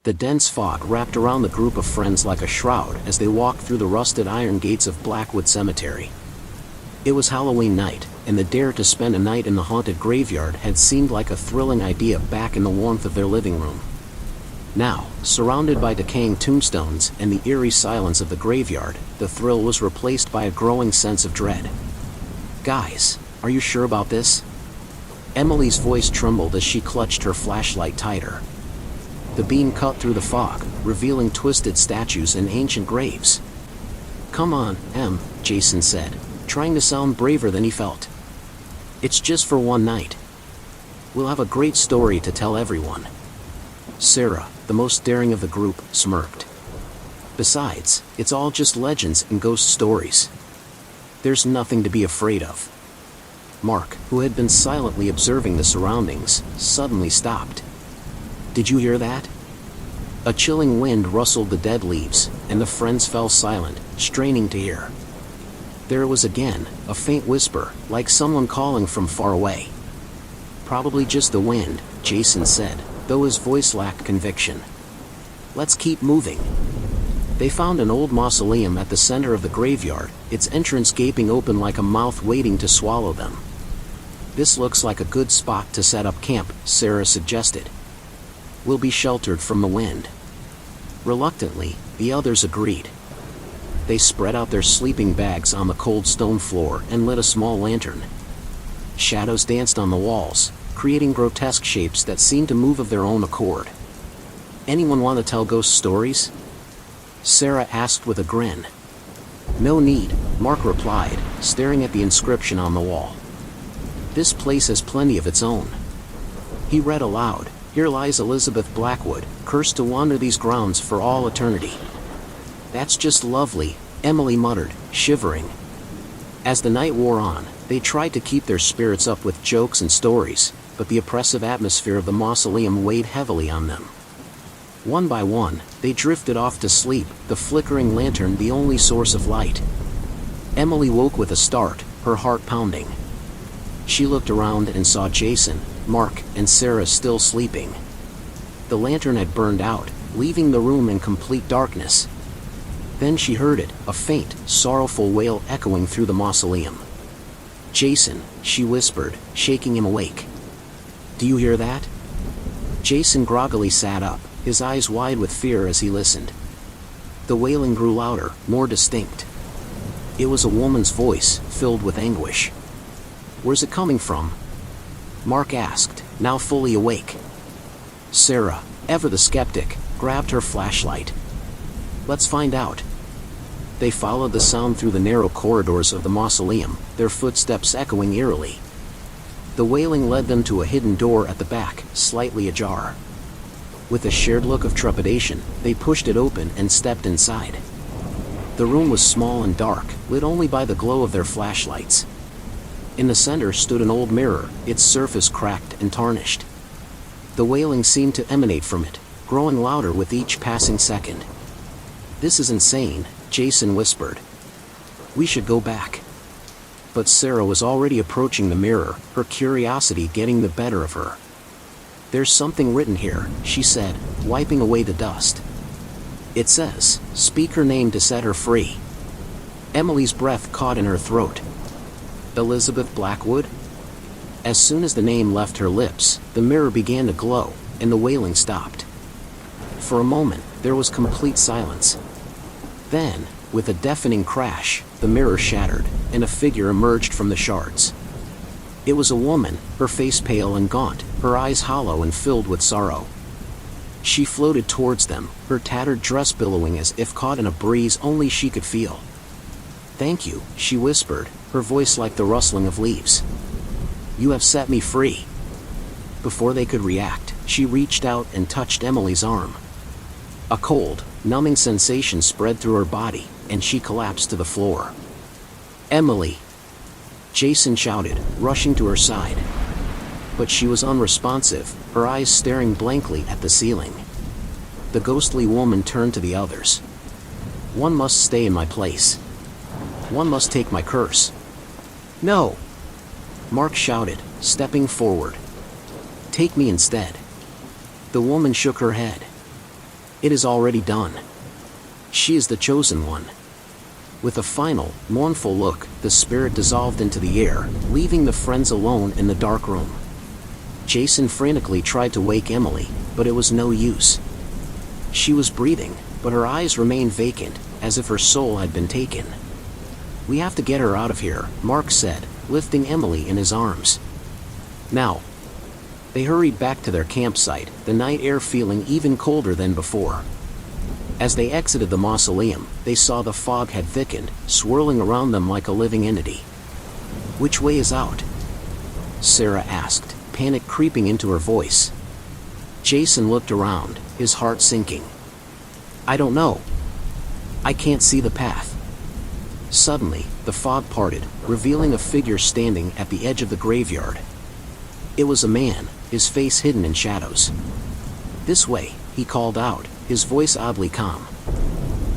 The dense fog wrapped around the group of friends like a shroud as they walked through the rusted iron gates of Blackwood Cemetery. It was Halloween night, and the dare to spend a night in the haunted graveyard had seemed like a thrilling idea back in the warmth of their living room. Now, surrounded by decaying tombstones and the eerie silence of the graveyard, the thrill was replaced by a growing sense of dread. "Guys, are you sure about this?" Emily's voice trembled as she clutched her flashlight tighter. The beam cut through the fog, revealing twisted statues and ancient graves. "Come on, Em," Jason said, trying to sound braver than he felt. "It's just for one night. We'll have a great story to tell everyone." Sarah, the most daring of the group, smirked. "Besides, it's all just legends and ghost stories. There's nothing to be afraid of." Mark, who had been silently observing the surroundings, suddenly stopped. "Did you hear that?" A chilling wind rustled the dead leaves, and the friends fell silent, straining to hear. There it was again, a faint whisper, like someone calling from far away. "Probably just the wind," Jason said, though his voice lacked conviction. "Let's keep moving." They found an old mausoleum at the center of the graveyard, its entrance gaping open like a mouth waiting to swallow them. "This looks like a good spot to set up camp," Sarah suggested. "We'll be sheltered from the wind." Reluctantly, the others agreed. They spread out their sleeping bags on the cold stone floor and lit a small lantern. Shadows danced on the walls, creating grotesque shapes that seemed to move of their own accord. "Anyone want to tell ghost stories?" Sarah asked with a grin. "No need," Mark replied, staring at the inscription on the wall. "This place has plenty of its own." He read aloud, "Here lies Elizabeth Blackwood, cursed to wander these grounds for all eternity." "That's just lovely," Emily muttered, shivering. As the night wore on, they tried to keep their spirits up with jokes and stories, but the oppressive atmosphere of the mausoleum weighed heavily on them. One by one, they drifted off to sleep, the flickering lantern the only source of light. Emily woke with a start, her heart pounding. She looked around and saw Jason, Mark, and Sarah still sleeping. The lantern had burned out, leaving the room in complete darkness. Then she heard it, a faint, sorrowful wail echoing through the mausoleum. "Jason," she whispered, shaking him awake. "Do you hear that?" Jason groggily sat up, his eyes wide with fear as he listened. The wailing grew louder, more distinct. It was a woman's voice, filled with anguish. "Where's it coming from?" Mark asked, now fully awake. Sarah, ever the skeptic, grabbed her flashlight. "Let's find out." They followed the sound through the narrow corridors of the mausoleum, their footsteps echoing eerily. The wailing led them to a hidden door at the back, slightly ajar. With a shared look of trepidation, they pushed it open and stepped inside. The room was small and dark, lit only by the glow of their flashlights. In the center stood an old mirror, its surface cracked and tarnished. The wailing seemed to emanate from it, growing louder with each passing second. "This is insane," Jason whispered. "We should go back." But Sarah was already approaching the mirror, her curiosity getting the better of her. "There's something written here," she said, wiping away the dust. "It says, speak her name to set her free." Emily's breath caught in her throat. Elizabeth Blackwood? As soon as the name left her lips, the mirror began to glow, and the wailing stopped. For a moment, there was complete silence. Then, with a deafening crash, the mirror shattered, and a figure emerged from the shards. It was a woman, her face pale and gaunt, her eyes hollow and filled with sorrow. She floated towards them, her tattered dress billowing as if caught in a breeze only she could feel. "Thank you," she whispered, her voice like the rustling of leaves. "You have set me free." Before they could react, she reached out and touched Emily's arm. A cold, numbing sensation spread through her body, and she collapsed to the floor. "Emily!" Jason shouted, rushing to her side. But she was unresponsive, her eyes staring blankly at the ceiling. The ghostly woman turned to the others. "One must stay in my place. One must take my curse." "No!" Mark shouted, stepping forward. "Take me instead." The woman shook her head. It is already done. She is the chosen one. With a final, mournful look, the spirit dissolved into the air, leaving the friends alone in the dark room. Jason frantically tried to wake Emily, but it was no use. She was breathing, but her eyes remained vacant, as if her soul had been taken. "We have to get her out of here," Mark said, lifting Emily in his arms. "Now." They hurried back to their campsite, the night air feeling even colder than before. As they exited the mausoleum, they saw the fog had thickened, swirling around them like a living entity. "Which way is out?" Sarah asked, panic creeping into her voice. Jason looked around, his heart sinking. "I don't know. I can't see the path." Suddenly, the fog parted, revealing a figure standing at the edge of the graveyard. It was a man, his face hidden in shadows. "This way," he called out, his voice oddly calm.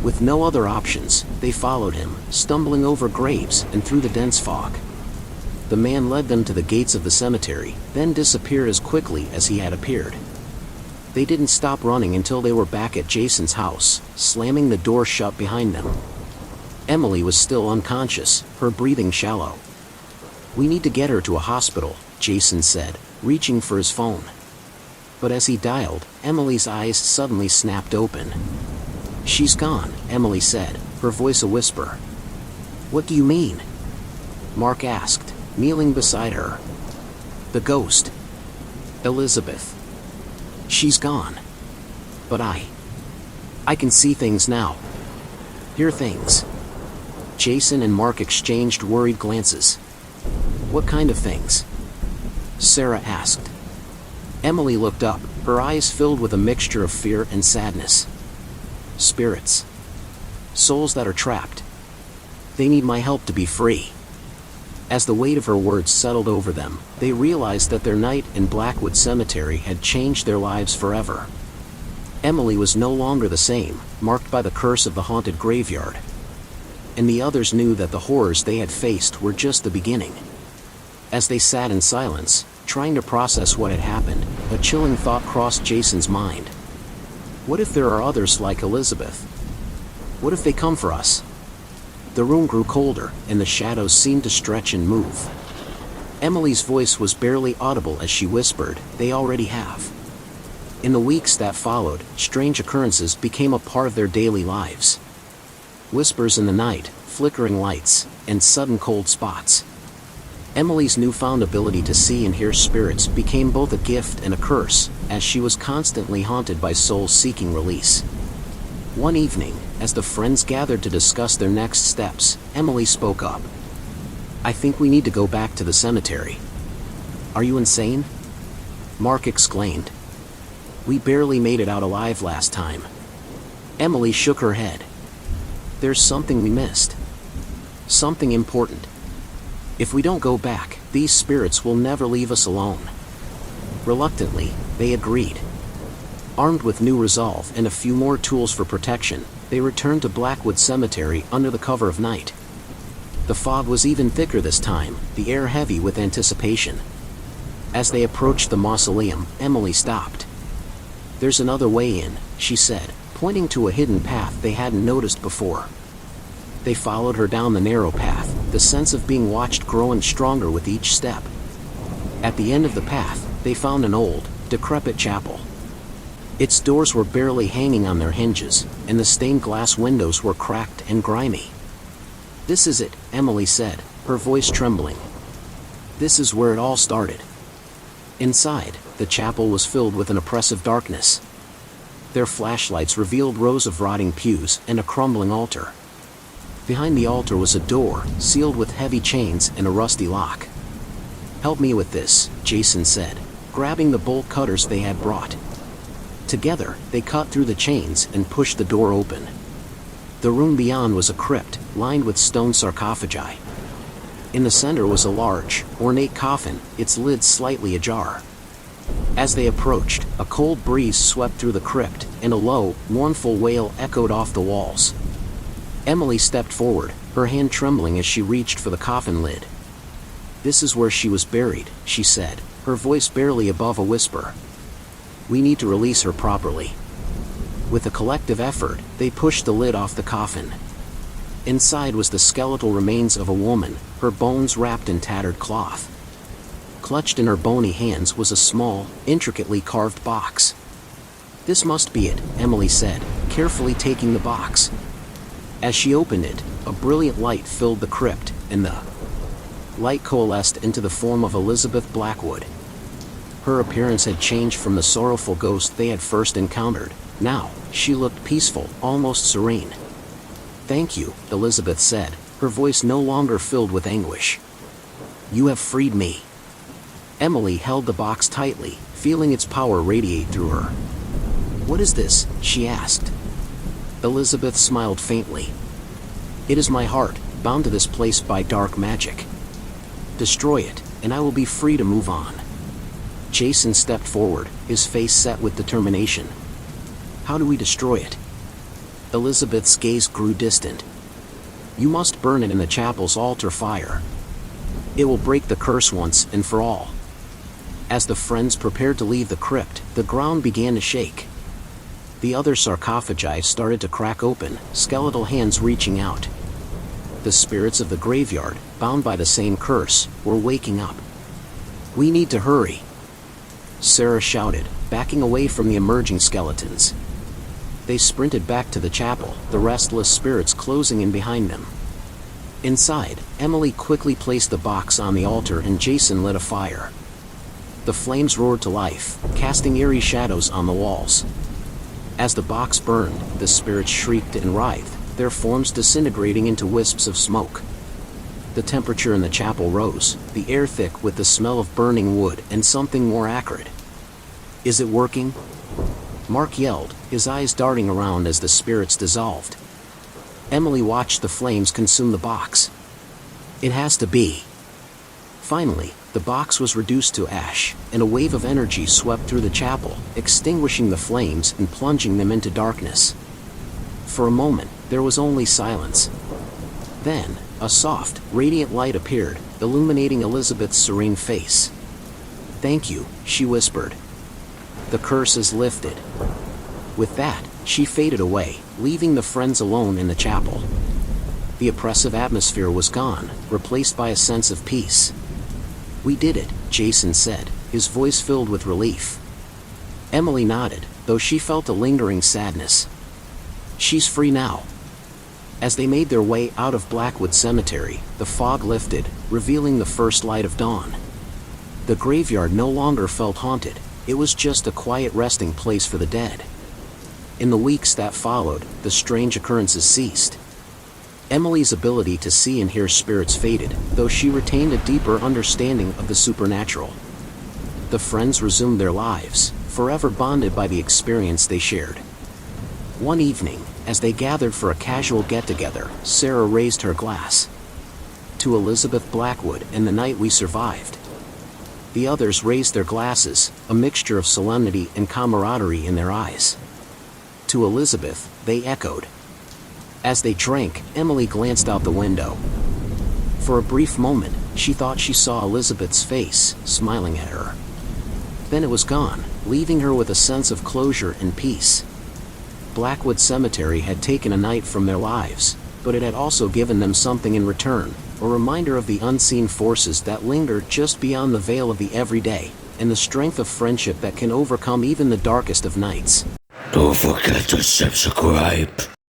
With no other options, they followed him, stumbling over graves and through the dense fog. The man led them to the gates of the cemetery, then disappeared as quickly as he had appeared. They didn't stop running until they were back at Jason's house, slamming the door shut behind them. Emily was still unconscious, her breathing shallow. "We need to get her to a hospital," Jason said, reaching for his phone. But as he dialed, Emily's eyes suddenly snapped open. "She's gone," Emily said, her voice a whisper. "What do you mean?" Mark asked, kneeling beside her. "The ghost. Elizabeth. She's gone. But I can see things now. Hear things." Jason and Mark exchanged worried glances. "What kind of things?" Sarah asked. Emily looked up, her eyes filled with a mixture of fear and sadness. "Spirits. Souls that are trapped. They need my help to be free." As the weight of her words settled over them, they realized that their night in Blackwood Cemetery had changed their lives forever. Emily was no longer the same, marked by the curse of the haunted graveyard. And the others knew that the horrors they had faced were just the beginning. As they sat in silence, trying to process what had happened, a chilling thought crossed Jason's mind. What if there are others like Elizabeth? What if they come for us? The room grew colder, and the shadows seemed to stretch and move. Emily's voice was barely audible as she whispered, "They already have." In the weeks that followed, strange occurrences became a part of their daily lives. Whispers in the night, flickering lights, and sudden cold spots. Emily's newfound ability to see and hear spirits became both a gift and a curse, as she was constantly haunted by souls seeking release. One evening, as the friends gathered to discuss their next steps, Emily spoke up. "I think we need to go back to the cemetery." "Are you insane?" Mark exclaimed. "We barely made it out alive last time." Emily shook her head. "There's something we missed. Something important. If we don't go back, these spirits will never leave us alone." Reluctantly, they agreed. Armed with new resolve and a few more tools for protection, they returned to Blackwood Cemetery under the cover of night. The fog was even thicker this time, the air heavy with anticipation. As they approached the mausoleum, Emily stopped. "There's another way in," she said, pointing to a hidden path they hadn't noticed before. They followed her down the narrow path, the sense of being watched growing stronger with each step. At the end of the path, they found an old, decrepit chapel. Its doors were barely hanging on their hinges, and the stained glass windows were cracked and grimy. "This is it," Emily said, her voice trembling. "This is where it all started." Inside, the chapel was filled with an oppressive darkness. Their flashlights revealed rows of rotting pews and a crumbling altar. Behind the altar was a door, sealed with heavy chains and a rusty lock. "Help me with this," Jason said, grabbing the bolt cutters they had brought. Together, they cut through the chains and pushed the door open. The room beyond was a crypt, lined with stone sarcophagi. In the center was a large, ornate coffin, its lid slightly ajar. As they approached, a cold breeze swept through the crypt, and a low, mournful wail echoed off the walls. Emily stepped forward, her hand trembling as she reached for the coffin lid. "This is where she was buried," she said, her voice barely above a whisper. "We need to release her properly." With a collective effort, they pushed the lid off the coffin. Inside was the skeletal remains of a woman, her bones wrapped in tattered cloth. Clutched in her bony hands was a small, intricately carved box. "This must be it," Emily said, carefully taking the box. As she opened it, a brilliant light filled the crypt, and the light coalesced into the form of Elizabeth Blackwood. Her appearance had changed from the sorrowful ghost they had first encountered. Now, she looked peaceful, almost serene. "Thank you," Elizabeth said, her voice no longer filled with anguish. "You have freed me." Emily held the box tightly, feeling its power radiate through her. "What is this?" she asked. Elizabeth smiled faintly. "It is my heart, bound to this place by dark magic. Destroy it, and I will be free to move on." Jason stepped forward, his face set with determination. "How do we destroy it?" Elizabeth's gaze grew distant. "You must burn it in the chapel's altar fire. It will break the curse once and for all." As the friends prepared to leave the crypt, the ground began to shake. The other sarcophagi started to crack open, skeletal hands reaching out. The spirits of the graveyard, bound by the same curse, were waking up. "We need to hurry," Sarah shouted, backing away from the emerging skeletons. They sprinted back to the chapel, the restless spirits closing in behind them. Inside, Emily quickly placed the box on the altar and Jason lit a fire. The flames roared to life, casting eerie shadows on the walls. As the box burned, the spirits shrieked and writhed, their forms disintegrating into wisps of smoke. The temperature in the chapel rose, the air thick with the smell of burning wood and something more acrid. "Is it working?" Mark yelled, his eyes darting around as the spirits dissolved. Emily watched the flames consume the box. "It has to be." Finally, the box was reduced to ash, and a wave of energy swept through the chapel, extinguishing the flames and plunging them into darkness. For a moment, there was only silence. Then, a soft, radiant light appeared, illuminating Elizabeth's serene face. "Thank you," she whispered. "The curse is lifted." With that, she faded away, leaving the friends alone in the chapel. The oppressive atmosphere was gone, replaced by a sense of peace. "We did it," Jason said, his voice filled with relief. Emily nodded, though she felt a lingering sadness. "She's free now." As they made their way out of Blackwood Cemetery, the fog lifted, revealing the first light of dawn. The graveyard no longer felt haunted, it was just a quiet resting place for the dead. In the weeks that followed, the strange occurrences ceased. Emily's ability to see and hear spirits faded, though she retained a deeper understanding of the supernatural. The friends resumed their lives, forever bonded by the experience they shared. One evening, as they gathered for a casual get-together, Sarah raised her glass. "To Elizabeth Blackwood and the night we survived." The others raised their glasses, a mixture of solemnity and camaraderie in their eyes. "To Elizabeth," they echoed. As they drank, Emily glanced out the window. For a brief moment, she thought she saw Elizabeth's face, smiling at her. Then it was gone, leaving her with a sense of closure and peace. Blackwood Cemetery had taken a night from their lives, but it had also given them something in return, a reminder of the unseen forces that linger just beyond the veil of the everyday, and the strength of friendship that can overcome even the darkest of nights. Don't forget to subscribe.